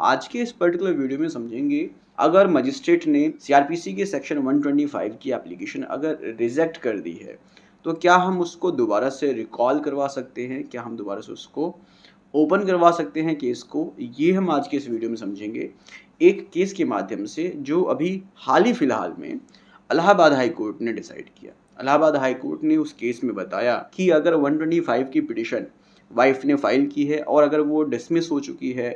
आज के इस पर्टिकुलर वीडियो में समझेंगे, अगर मजिस्ट्रेट ने सीआरपीसी के सेक्शन 125 की एप्लीकेशन अगर रिजेक्ट कर दी है, तो क्या हम उसको दोबारा से रिकॉल करवा सकते हैं? क्या हम दोबारा से उसको ओपन करवा सकते हैं केस को? ये हम आज के इस वीडियो में समझेंगे, एक केस के माध्यम से जो अभी हाल ही फिलहाल में इलाहाबाद हाई कोर्ट ने डिसाइड किया। इलाहाबाद हाई कोर्ट ने उस केस में बताया कि अगर 125 की पिटिशन वाइफ ने फाइल की है और अगर वो डिसमिस हो चुकी है,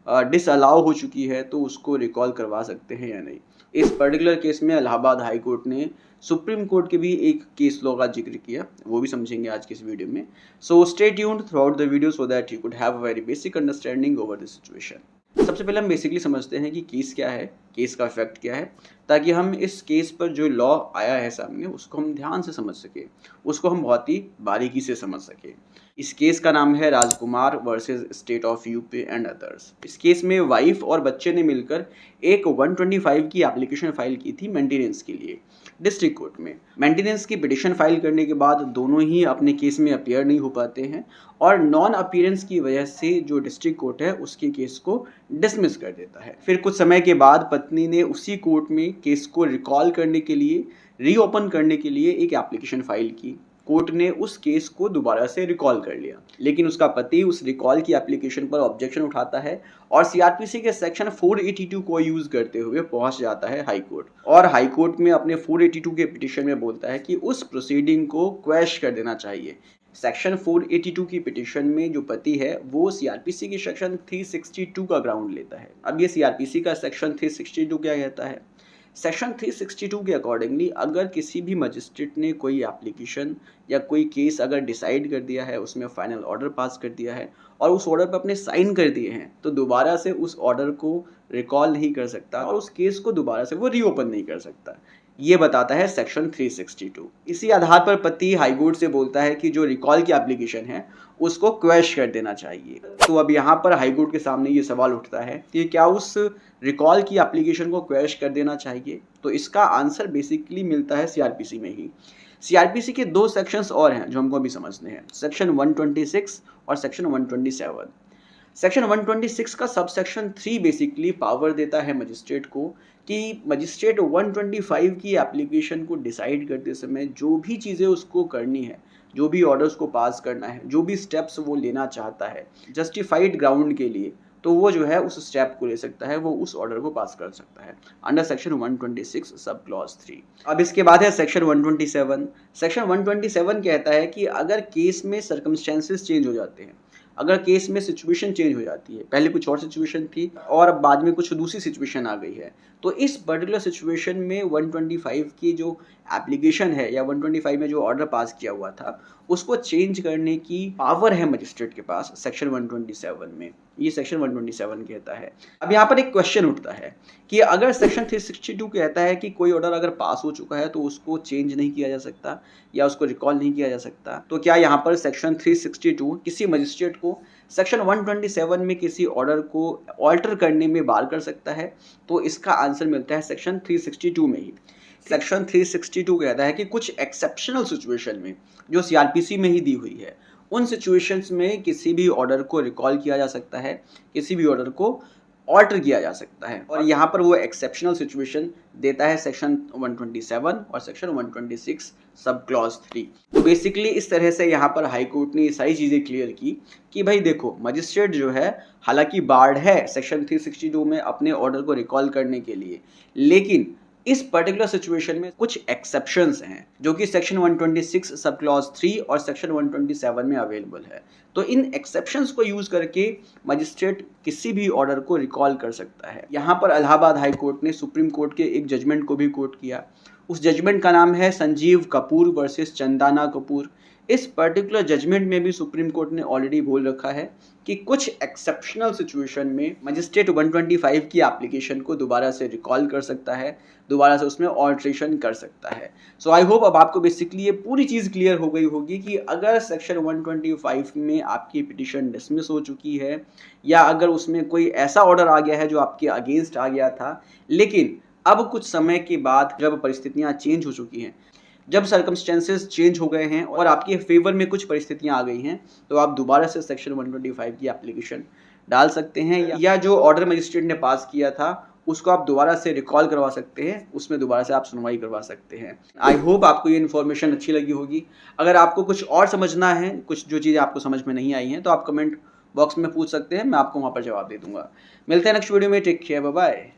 डिसअलाउ हो चुकी है, तो उसको रिकॉल करवा सकते हैं या नहीं। इस पर्टिकुलर केस में इलाहाबाद हाई कोर्ट ने सुप्रीम कोर्ट के भी एक केस लॉ का जिक्र किया, वो भी समझेंगे आज के इस वीडियो में। So stay tuned through out the video so that you could have a very basic understanding over this situation. सबसे पहले हम बेसिकली समझते हैं कि केस क्या है, केस का इफेक्ट क्या है, ताकि हम इस केस पर जो लॉ आया है सामने उसको हम ध्यान से समझ सके, उसको हम बहुत ही बारीकी से समझ सके। इस केस का नाम है Rajkumar versus state of UP and others. इस केस में वाइफ और बच्चे ने मिलकर एक 125 की एप्लीकेशन फाइल की थी मेंटेनेंस के लिए डिस्ट्रिक्ट कोर्ट में। मेंटेनेंस की पिटिशन फाइल करने के बाद दोनों ही अपने केस में अपीयर नहीं हो पाते हैं और नॉन अपीयरेंस की वजह से जो डिस्ट्रिक्ट कोर्ट है उसके केस को डिसमिस कर देता है। फिर कुछ समय के बाद पत्नी ने उसी कोर्ट में केस को रिकॉल करने के लिए, रीओपन करने के लिए एक एप्लीकेशन फाइल की। कोर्ट ने उस केस को दोबारा से रिकॉल कर लिया, लेकिन उसका पति उस रिकॉल की एप्लीकेशन पर ऑब्जेक्शन उठाता है और सीआरपीसी के सेक्शन 482 को यूज करते हुए पहुंच जाता है हाई कोर्ट, और हाई कोर्ट में अपने 482 के पिटिशन में बोलता है कि उस प्रोसीडिंग को क्वैश कर देना चाहिए। सेक्शन 482 की पिटिशन में जो पति है वो सीआरपीसी के सेक्शन 362 का ग्राउंड लेता है। अब ये सीआरपीसी का सेक्शन 362 क्या कहता है? सेक्शन 362 के अकॉर्डिंगली अगर किसी भी मजिस्ट्रेट ने कोई एप्लीकेशन या कोई केस अगर डिसाइड कर दिया है, उसमें फाइनल ऑर्डर पास कर दिया है और उस ऑर्डर पर अपने साइन कर दिए हैं, तो दोबारा से उस ऑर्डर को रिकॉल नहीं कर सकता और उस केस को दोबारा से वो रीओपन नहीं कर सकता। ये बताता है सेक्शन 362। इसी आधार पर पति हाईकोर्ट से बोलता है कि जो रिकॉल की एप्लीकेशन है उसको क्वैश कर देना चाहिए। तो अब यहाँ पर हाईकोर्ट के सामने ये सवाल उठता है कि क्या उस रिकॉल की एप्लीकेशन को क्वैश कर देना चाहिए? तो इसका आंसर बेसिकली मिलता है सीआरपीसी में ही। सीआरपीसी के दो सेक्शंस और हैं जो हमको अभी समझने हैं, सेक्शन 126 और सेक्शन 127। सेक्शन 126 का सब सेक्शन 3 बेसिकली पावर देता है मजिस्ट्रेट को कि मजिस्ट्रेट 125 की एप्लीकेशन को डिसाइड करते समय जो भी चीज़ें उसको करनी है, जो भी ऑर्डर्स को पास करना है, जो भी स्टेप्स वो लेना चाहता है जस्टिफाइड ग्राउंड के लिए, तो वो जो है उस स्टेप को ले सकता है, वो उस ऑर्डर को पास कर सकता है अंडर सेक्शन 126 सब क्लॉज 3। अब इसके बाद है सेक्शन 127। सेक्शन 127 कहता है कि अगर केस में सर्कमस्टेंसेस चेंज हो जाते हैं, अगर केस में सिचुएशन चेंज हो जाती है, पहले कुछ और सिचुएशन थी और अब बाद में कुछ दूसरी सिचुएशन आ गई है, तो इस पर्टिकुलर सिचुएशन में 125 की जो एप्लीकेशन है या 125 में जो ऑर्डर पास किया हुआ था उसको चेंज करने की पावर है मजिस्ट्रेट के पास सेक्शन 127 में। ये सेक्शन 127 कहता है। अब यहाँ पर एक क्वेश्चन उठता है कि अगर सेक्शन 362 कहता है कि कोई ऑर्डर अगर पास हो चुका है तो उसको चेंज नहीं किया जा सकता या उसको रिकॉल नहीं किया जा सकता, तो क्या यहाँ पर सेक्शन 362 किसी मजिस्ट्रेट को सेक्शन 127 में किसी ऑर्डर को ऑल्टर करने में बार कर सकता है? तो इसका आंसर मिलता है सेक्शन 362 में ही। सेक्शन 362 कहता है कि कुछ एक्सेप्शनल सिचुएशन में जो सीआरपीसी में ही दी हुई है, उन सिचुएशंस में किसी भी ऑर्डर को रिकॉल किया जा सकता है, किसी भी ऑर्डर को ऑल्टर किया जा सकता है, और यहाँ पर वो एक्सेप्शनल सिचुएशन देता है सेक्शन 127 और सेक्शन 126 सब क्लॉज 3। तो बेसिकली इस तरह से यहाँ पर हाई कोर्ट ने ये सारी चीज़ें क्लियर की कि भाई देखो, मजिस्ट्रेट जो है हालांकि बार्ड है सेक्शन 362 में अपने ऑर्डर को रिकॉल करने के लिए, लेकिन इस पर्टिकुलर सिचुएशन में कुछ एक्सेप्शंस हैं जो कि सेक्शन 126 सब क्लॉज 3 और सेक्शन 127 में अवेलेबल है। तो इन एक्सेप्शंस को यूज करके मजिस्ट्रेट किसी भी ऑर्डर को रिकॉल कर सकता है। यहाँ पर इलाहाबाद हाई कोर्ट ने सुप्रीम कोर्ट के एक जजमेंट को भी कोट किया। उस जजमेंट का नाम है संजीव कपूर वर्सेस चंदाना कपूर। इस पर्टिकुलर जजमेंट में भी सुप्रीम कोर्ट ने ऑलरेडी बोल रखा है कि कुछ एक्सेप्शनल सिचुएशन में मजिस्ट्रेट 125 की एप्लीकेशन को दोबारा से रिकॉल कर सकता है, दोबारा से उसमें ऑल्ट्रेशन कर सकता है। सो आई होप अब आपको बेसिकली ये पूरी चीज़ क्लियर हो गई होगी कि अगर सेक्शन 125 में आपकी पिटिशन डिसमिस हो चुकी है या अगर उसमें कोई ऐसा ऑर्डर आ गया है जो आपके अगेंस्ट आ गया था, लेकिन अब कुछ समय के बाद जब परिस्थितियाँ चेंज हो चुकी हैं, जब सर्कमस्टेंसेस चेंज हो गए हैं और आपके फेवर में कुछ परिस्थितियां आ गई हैं, तो आप दोबारा से सेक्शन 125 की एप्लीकेशन डाल सकते हैं, या जो ऑर्डर मजिस्ट्रेट ने पास किया था उसको आप दोबारा से रिकॉल करवा सकते हैं, उसमें दोबारा से आप सुनवाई करवा सकते हैं। आई होप आपको ये इन्फॉर्मेशन अच्छी लगी होगी। अगर आपको कुछ और समझना है, कुछ जो चीज़ें आपको समझ में नहीं आई हैं, तो आप कमेंट बॉक्स में पूछ सकते हैं, मैं आपको वहाँ पर जवाब दे दूँगा। मिलते हैं नेक्स्ट वीडियो में, टेक केयर, बाय बाय।